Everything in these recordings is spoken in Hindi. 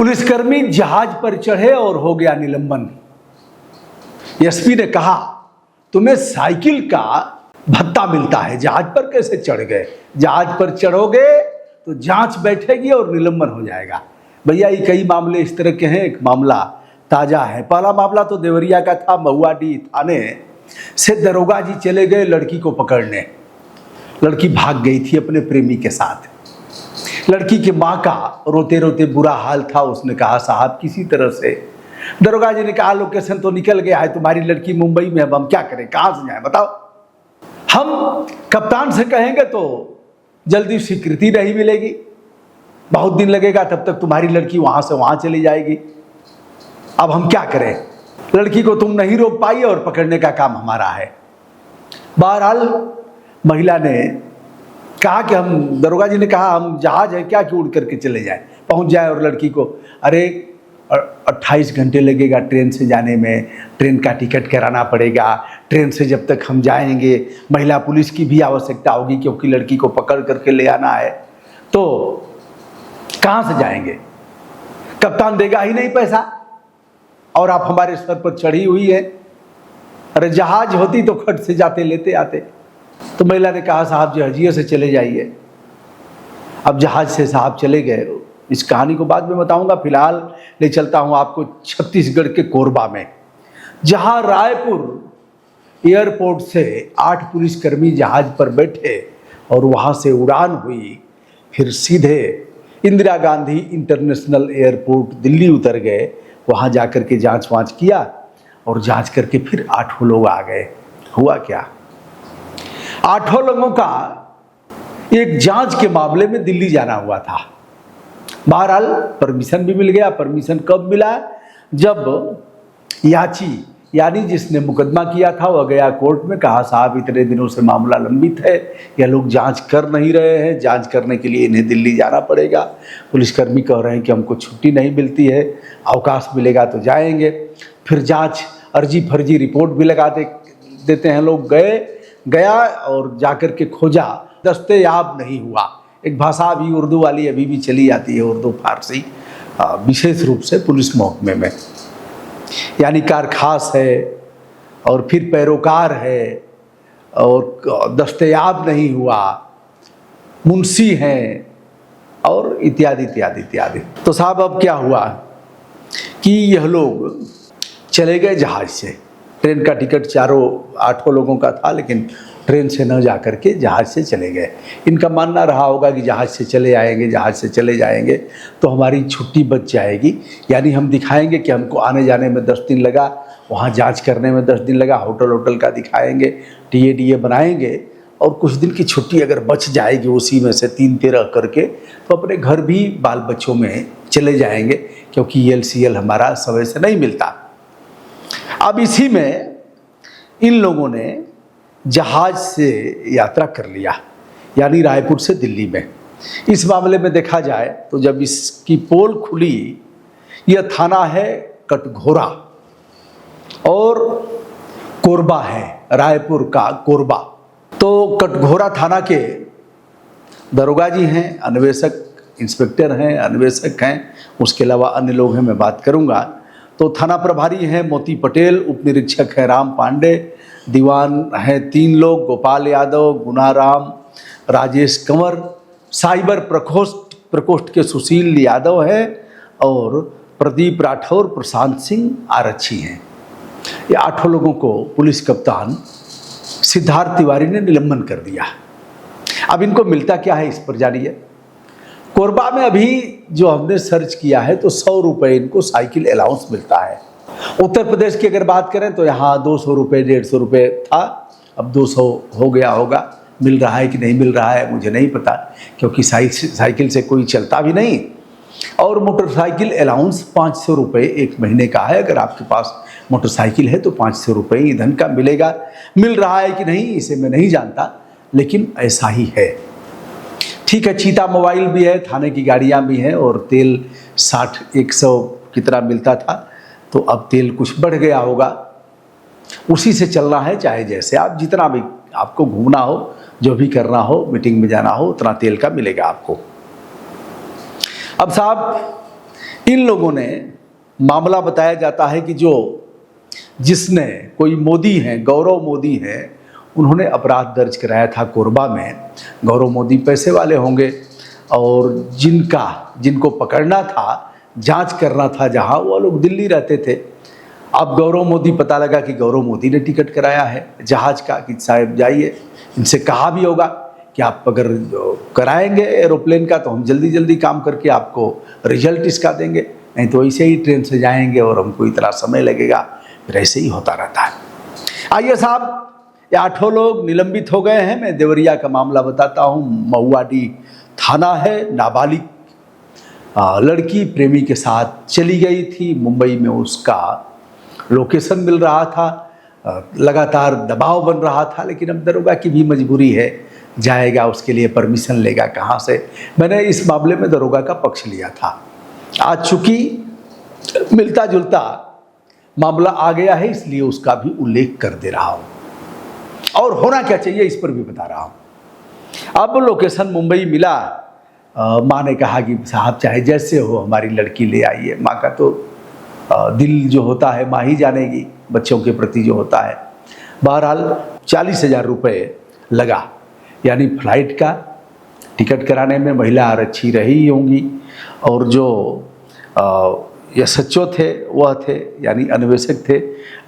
पुलिसकर्मी जहाज पर चढ़े और हो गया निलंबन। एसपी ने कहा तुम्हें साइकिल का भत्ता मिलता है, जहाज पर कैसे चढ़ गए? जहाज पर चढ़ोगे तो जांच बैठेगी और निलंबन हो जाएगा। भैया ये कई मामले इस तरह के हैं। एक मामला ताजा है। पहला मामला तो देवरिया का था। महुआडीह थाने से दरोगा जी चले गए लड़की को पकड़ने। लड़की भाग गई थी अपने प्रेमी के साथ। लड़की की माँ का रोते रोते बुरा हाल था। उसने कहा साहब किसी तरह से, दरोगा जी ने कहा लोकेशन तो निकल गया है, तुम्हारी लड़की मुंबई में, अब हम क्या करें, कहाँ से जाएं बताओ। हम कप्तान से कहेंगे तो जल्दी स्वीकृति नहीं मिलेगी, बहुत दिन लगेगा, तब तक तुम्हारी लड़की वहां से वहां चली जाएगी। अब हम क्या करें? लड़की को तुम नहीं रोक पाई और पकड़ने का काम हमारा है। बहरहाल महिला ने कहा कि हम, दरोगा जी ने कहा हम जहाज है क्या कि उड़ करके चले जाएं, पहुंच जाए। और लड़की को अरे 28 घंटे लगेगा ट्रेन से जाने में, ट्रेन का टिकट कराना पड़ेगा, ट्रेन से जब तक हम जाएंगे महिला पुलिस की भी आवश्यकता होगी क्योंकि लड़की को पकड़ करके ले आना है, तो कहाँ से जाएंगे? कप्तान देगा ही नहीं पैसा और आप हमारे सर पर चढ़ी हुई है। अरे जहाज होती तो खट से जाते लेते आते। तो महिला ने कहा साहब जहाजिए से चले जाइए। अब जहाज से साहब चले गए। इस कहानी को बाद में बताऊंगा, फिलहाल ले चलता हूं आपको छत्तीसगढ़ के कोरबा में, जहां रायपुर एयरपोर्ट से 8 पुलिसकर्मी जहाज पर बैठे और वहां से उड़ान हुई। फिर सीधे इंदिरा गांधी इंटरनेशनल एयरपोर्ट दिल्ली उतर गए। वहां जाकर के जांच वांच किया और जांच करके फिर 8 लोग आ गए। हुआ क्या? 8 लोगों का एक जांच के मामले में दिल्ली जाना हुआ था। बहरहाल परमिशन भी मिल गया। परमिशन कब मिला? जब याची यानी जिसने मुकदमा किया था वह गया कोर्ट में, कहा साहब इतने दिनों से मामला लंबित है, यह लोग जांच कर नहीं रहे हैं, जांच करने के लिए इन्हें दिल्ली जाना पड़ेगा। पुलिसकर्मी कह रहे हैं कि हमको छुट्टी नहीं मिलती है, अवकाश मिलेगा तो जाएंगे। फिर जांच अर्जी फर्जी रिपोर्ट भी लगा देते हैं लोग। गया और जाकर के खोजा, दस्तयाब नहीं हुआ। एक भाषा अभी उर्दू वाली अभी भी चली जाती है, उर्दू फारसी, विशेष रूप से पुलिस महकमे में, यानी कारखास है और फिर पैरोकार है और दस्तयाब नहीं हुआ, मुंशी हैं और इत्यादि इत्यादि इत्यादि। तो साहब अब क्या हुआ कि यह लोग चले गए जहाज से। ट्रेन का टिकट 8 लोगों का था, लेकिन ट्रेन से न जा करके जहाज से चले गए। इनका मानना रहा होगा कि जहाज से चले आएंगे, जहाज से चले जाएंगे तो हमारी छुट्टी बच जाएगी, यानी हम दिखाएंगे कि हमको आने जाने में 10 दिन लगा, वहाँ जांच करने में 10 दिन लगा, होटल का दिखाएंगे, टीए बनाएंगे और कुछ दिन की छुट्टी अगर बच जाएगी उसी में से 3-13 करके, तो अपने घर भी बाल बच्चों में चले जाएंगे, क्योंकि ELCL हमारा समय से नहीं मिलता। अब इसी में इन लोगों ने जहाज से यात्रा कर लिया, यानी रायपुर से दिल्ली में। इस मामले में देखा जाए तो जब इसकी पोल खुली, यह थाना है कटघोरा और कोरबा है, रायपुर का कोरबा। तो कटघोरा थाना के दरोगा जी हैं, अन्वेषक इंस्पेक्टर हैं, अन्वेषक हैं, उसके अलावा अन्य लोग हैं, मैं बात करूंगा। तो थाना प्रभारी हैं मोती पटेल, उप निरीक्षक हैं राम पांडे, दीवान हैं 3 लोग, गोपाल यादव, गुनाराम, राजेश कंवर, साइबर प्रकोष्ठ के सुशील यादव हैं और प्रदीप राठौर, प्रशांत सिंह आरक्षी हैं। ये 8 लोगों को पुलिस कप्तान सिद्धार्थ तिवारी ने निलंबन कर दिया। अब इनको मिलता क्या है इस पर जानिए। कोरबा में अभी जो हमने सर्च किया है तो 100 रुपये इनको साइकिल अलाउंस मिलता है। उत्तर प्रदेश की अगर बात करें तो यहाँ 200 रुपये 150 रुपये था, अब 200 हो गया होगा। मिल रहा है कि नहीं मिल रहा है मुझे नहीं पता, क्योंकि साइकिल से कोई चलता भी नहीं। और मोटरसाइकिल अलाउंस 500 रुपये 1 महीने का है। अगर आपके पास मोटरसाइकिल है तो 500 रुपये ईंधन का मिलेगा। मिल रहा है कि नहीं इसे मैं नहीं जानता, लेकिन ऐसा ही है। ठीक है, चीता मोबाइल भी है, थाने की गाड़ियाँ भी हैं और तेल 60-100 की तरह मिलता था, तो अब तेल कुछ बढ़ गया होगा। उसी से चलना है, चाहे जैसे आप जितना भी आपको घूमना हो, जो भी करना हो, मीटिंग में जाना हो, उतना तेल का मिलेगा आपको। अब साहब इन लोगों ने मामला बताया जाता है कि जिसने कोई मोदी हैं, गौरव मोदी हैं, उन्होंने अपराध दर्ज कराया था कोरबा में। गौरव मोदी पैसे वाले होंगे और जिनको पकड़ना था, जांच करना था जहां, वो लोग दिल्ली रहते थे। अब गौरव मोदी, पता लगा कि गौरव मोदी ने टिकट कराया है जहाज का कि साहब जाइए। इनसे कहा भी होगा कि आप अगर कराएंगे एरोप्लेन का तो हम जल्दी जल्दी काम करके आपको रिजल्ट इसका देंगे, नहीं तो ऐसे ही ट्रेन से जाएंगे और हमको इतना समय लगेगा। फिर ऐसे ही होता रहता है। आइए साहब, ये 8 लोग निलंबित हो गए हैं। मैं देवरिया का मामला बताता हूँ। महुआडीह थाना है। नाबालिग लड़की प्रेमी के साथ चली गई थी मुंबई में। उसका लोकेशन मिल रहा था, लगातार दबाव बन रहा था, लेकिन अब दरोगा की भी मजबूरी है, जाएगा उसके लिए परमिशन लेगा कहाँ से। मैंने इस मामले में दरोगा का पक्ष लिया था। आज चूंकि मिलता जुलता मामला आ गया है, इसलिए उसका भी उल्लेख कर दे रहा हूँ और होना क्या चाहिए इस पर भी बता रहा हूँ। अब लोकेशन मुंबई मिला। माँ ने कहा कि साहब चाहे जैसे हो हमारी लड़की ले आइए। माँ का तो दिल जो होता है माँ ही जानेगी, बच्चों के प्रति जो होता है। बहरहाल 40,000 रुपये लगा, यानी फ्लाइट का टिकट कराने में महिला आरक्षी रही होंगी। और जो एसएचओ थे वह थे, यानी अन्वेषक थे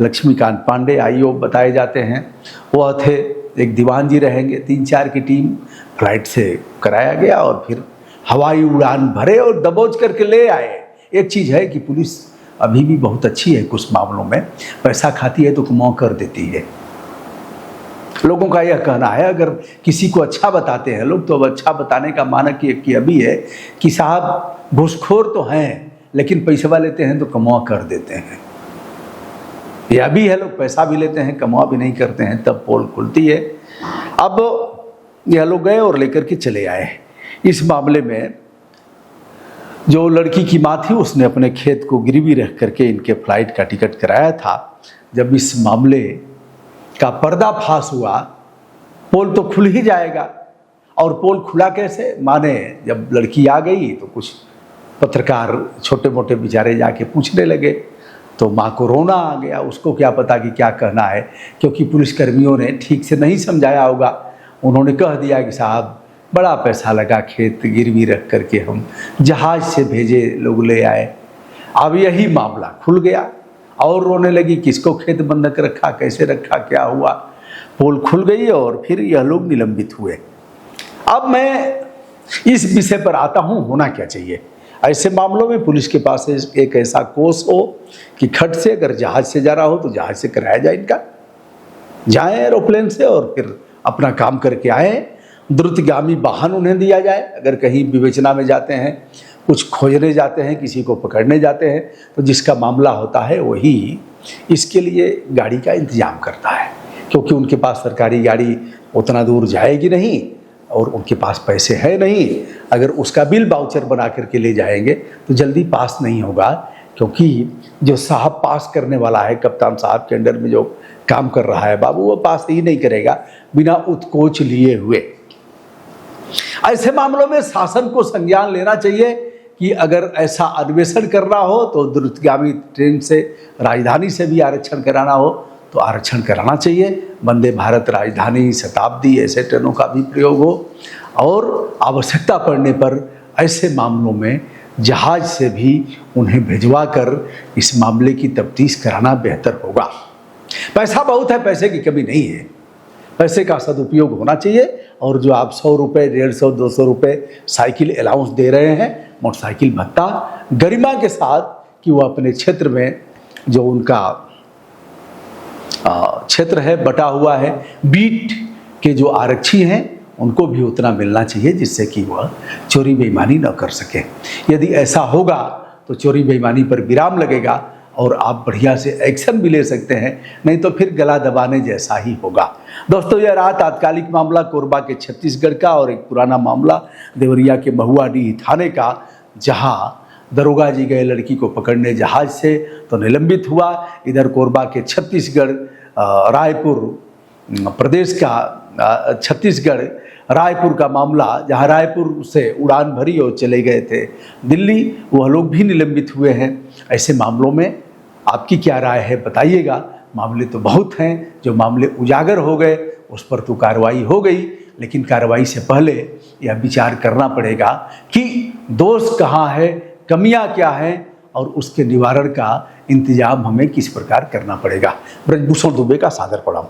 लक्ष्मीकांत पांडे, आईओ बताए जाते हैं, वह थे। एक दीवान जी रहेंगे। 3-4 की टीम फ्लाइट से कराया गया और फिर हवाई उड़ान भरे और दबोच करके ले आए। एक चीज़ है कि पुलिस अभी भी बहुत अच्छी है, कुछ मामलों में पैसा खाती है तो कुमाऊं कर देती है। लोगों का यह कहना है, अगर किसी को अच्छा बताते हैं लोग तो अब अच्छा बताने का मानक कि अभी है कि साहब घूसखोर तो हैं लेकिन पैसा लेते हैं तो कमुआ कर देते हैं। यह भी है, लोग पैसा भी लेते हैं कमुआ भी नहीं करते हैं, तब पोल खुलती है। अब यह लोग गए और लेकर के चले आए। इस मामले में जो लड़की की माँ थी उसने अपने खेत को गिरवी रख करके इनके फ्लाइट का टिकट कराया था। जब इस मामले का पर्दाफाश हुआ, पोल तो खुल ही जाएगा। और पोल खुला कैसे? माँ ने जब लड़की आ गई तो कुछ पत्रकार छोटे मोटे बेचारे जाके पूछने लगे तो माँ को रोना आ गया। उसको क्या पता कि क्या कहना है, क्योंकि पुलिसकर्मियों ने ठीक से नहीं समझाया होगा। उन्होंने कह दिया कि साहब बड़ा पैसा लगा, खेत गिरवी रख करके हम जहाज से भेजे, लोग ले आए। अब यही मामला खुल गया और रोने लगी, किसको खेत बंधक रखा, कैसे रखा, क्या हुआ। पोल खुल गई और फिर यह लोग निलंबित हुए। अब मैं इस विषय पर आता हूँ, होना क्या चाहिए ऐसे मामलों में। पुलिस के पास एक ऐसा कोष हो कि खट से अगर जहाज से जा रहा हो तो जहाज से कराया जाए, इनका जाएं एरोप्लेन से और फिर अपना काम करके आए। द्रुतगामी वाहन उन्हें दिया जाए। अगर कहीं विवेचना में जाते हैं, कुछ खोजने जाते हैं, किसी को पकड़ने जाते हैं, तो जिसका मामला होता है वही इसके लिए गाड़ी का इंतजाम करता है, क्योंकि उनके पास सरकारी गाड़ी उतना दूर जाएगी नहीं और उनके पास पैसे है नहीं। अगर उसका बिल बाउचर बना करके ले जाएंगे तो जल्दी पास नहीं होगा, क्योंकि जो साहब पास करने वाला है, कप्तान साहब के अंडर में जो काम कर रहा है बाबू, वो पास ही नहीं करेगा बिना उत्कोच लिए हुए। ऐसे मामलों में शासन को संज्ञान लेना चाहिए कि अगर ऐसा अन्वेषण करना हो तो द्रुतगामी ट्रेन से, राजधानी से भी आरक्षण कराना हो तो आरक्षण कराना चाहिए। वंदे भारत, राजधानी, शताब्दी ऐसे ट्रेनों का भी प्रयोग हो और आवश्यकता पड़ने पर ऐसे मामलों में जहाज से भी उन्हें भिजवा कर इस मामले की तफ्तीश कराना बेहतर होगा। पैसा बहुत है, पैसे की कमी नहीं है, पैसे का सदुपयोग होना चाहिए। और जो आप 100 रुपये, 150, 200 रुपये साइकिल अलाउंस दे रहे हैं, मोटरसाइकिल भत्ता, गरिमा के साथ कि वो अपने क्षेत्र में जो उनका क्षेत्र है बटा हुआ है, बीट के जो आरक्षी हैं उनको भी उतना मिलना चाहिए जिससे कि वह चोरी बेईमानी न कर सके। यदि ऐसा होगा तो चोरी बेईमानी पर विराम लगेगा और आप बढ़िया से एक्शन भी ले सकते हैं, नहीं तो फिर गला दबाने जैसा ही होगा। दोस्तों, यह रहा तात्कालिक मामला कोरबा के छत्तीसगढ़ का और एक पुराना मामला देवरिया के महुआडीह थाने का, जहां दरोगा जी गए लड़की को पकड़ने जहाज से तो निलंबित हुआ। इधर कोरबा के छत्तीसगढ़ रायपुर प्रदेश का छत्तीसगढ़ रायपुर का मामला, जहां रायपुर से उड़ान भरी और चले गए थे दिल्ली, वह लोग भी निलंबित हुए हैं। ऐसे मामलों में आपकी क्या राय है बताइएगा। मामले तो बहुत हैं, जो मामले उजागर हो गए उस पर तो कार्रवाई हो गई, लेकिन कार्रवाई से पहले यह विचार करना पड़ेगा कि दोष कहाँ है, कमियां क्या हैं, और उसके निवारण का इंतजाम हमें किस प्रकार करना पड़ेगा। ब्रजभूषण दुबे का सादर प्रणाम।